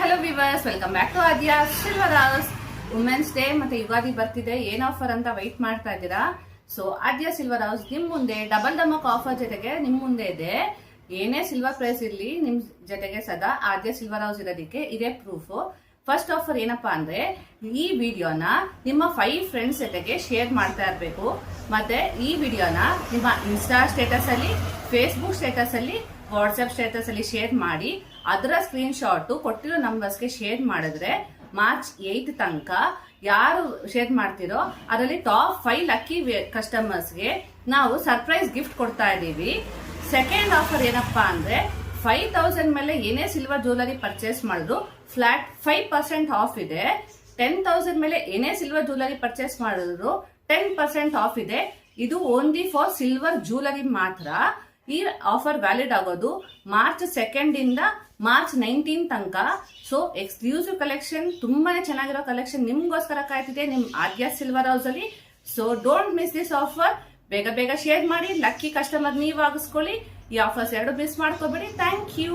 Hello viewers, welcome back to Adya silver house. Women's day ಮತ್ತೆ ಯುಗಾದಿ ಬರ್ತಿದೆ, ಏನ್ ಆಫರ್ ಅಂತ ವೈಟ್ ಮಾಡ್ತಾ ಇದ್ದೀರಾ? ಸೊ ಆದ್ಯ ಸಿಲ್ವರ್ ಹೌಸ್ ನಿಮ್ ಮುಂದೆ ಡಬಲ್ ಧಮಕ್ ಆಫರ್ ಜೊತೆಗೆ ನಿಮ್ ಮುಂದೆ ಇದೆ. ಏನೇ ಸಿಲ್ವರ್ ಪ್ರೈಸ್ ಇರ್ಲಿ, ನಿಮ್ ಜೊತೆಗೆ ಸದಾ ಆದ್ಯ ಸಿಲ್ವರ್ ಹೌಸ್ ಇರೋದಕ್ಕೆ ಇದೇ ಪ್ರೂಫ್. ಫಸ್ಟ್ ಆಫರ್ ಏನಪ್ಪಾ ಅಂದ್ರೆ, ಈ ವಿಡಿಯೋನ ನಿಮ್ಮ 5 ಫ್ರೆಂಡ್ಸ್ ಜೊತೆಗೆ ಶೇರ್ ಮಾಡ್ತಾ ಇರಬೇಕು. ಮತ್ತೆ ಈ ವಿಡಿಯೋನ ನಿಮ್ಮ ಇನ್ಸ್ಟಾ ಸ್ಟೇಟಸ್ ಅಲ್ಲಿ, ಫೇಸ್ಬುಕ್ ಸ್ಟೇಟಸ್ ಅಲ್ಲಿ, ವಾಟ್ಸ್ಆಪ್ ಸ್ಟೇಟಸ್ ಅಲ್ಲಿ ಶೇರ್ ಮಾಡಿ ಅದರ ಸ್ಕ್ರೀನ್ ಶಾಟ್ ಕೊಟ್ಟಿರೋ ನಂಬರ್ಸ್ಗೆ ಶೇರ್ ಮಾಡಿದ್ರೆ ಮಾರ್ಚ್ 8 ತನಕ ಯಾರು ಶೇರ್ ಮಾಡ್ತಿರೋ ಅದರಲ್ಲಿ ಟಾಪ್ 5 ಲಕ್ಕಿ ಕಸ್ಟಮರ್ಸ್ಗೆ ನಾವು ಸರ್ಪ್ರೈಸ್ ಗಿಫ್ಟ್ ಕೊಡ್ತಾ ಇದ್ದೀವಿ. ಸೆಕೆಂಡ್ ಆಫರ್ ಏನಪ್ಪಾ ಅಂದ್ರೆ, 5000 ಮೇಲೆ ಏನೇ ಸಿಲ್ವರ್ ಜ್ಯುವೆಲರಿ ಪರ್ಚೇಸ್ ಮಾಡಿದ್ರು ಫ್ಲಾಟ್ 5% ಆಫ್ ಇದೆ. 10,000 ಮೇಲೆ ಏನೇ ಸಿಲ್ವರ್ ಜ್ಯುವೆಲರಿ ಪರ್ಚೇಸ್ ಮಾಡಿದ್ರು 10% ಆಫ್ ಇದೆ. ಇದು ಓನ್ಲಿ ಫಾರ್ ಸಿಲ್ವರ್ ಜ್ಯುವೆಲರಿ ಮಾತ್ರ. ಈ ಆಫರ್ ವ್ಯಾಲಿಡ್ ಆಗೋದು ಮಾರ್ಚ್ 2 ಇಂದ ಮಾರ್ಚ್ 19 ತನಕ. ಸೊ ಎಕ್ಸ್ಕ್ಲೂಸಿವ್ ಕಲೆಕ್ಷನ್, ತುಂಬಾನೇ ಚೆನ್ನಾಗಿರೋ ಕಲೆಕ್ಷನ್ ನಿಮ್ಗೋಸ್ಕರ ಕಾಯ್ತಿದೆ ನಿಮ್ ಆದ್ಯ ಸಿಲ್ವರ್ ಹೌಸ್ ಅಲ್ಲಿ. So don't miss this offer. ಬೇಗ ಬೇಗ ಶೇರ್ ಮಾಡಿ, ಲಕ್ಕಿ ಕಸ್ಟಮರ್ ನೀವು ಆಗಿಸ್ಕೊಳ್ಳಿ. ಈ ಆಫರ್ಸ್ ಎರಡು ಮಿಸ್ ಮಾಡ್ಕೋಬೇಡಿ. Thank you.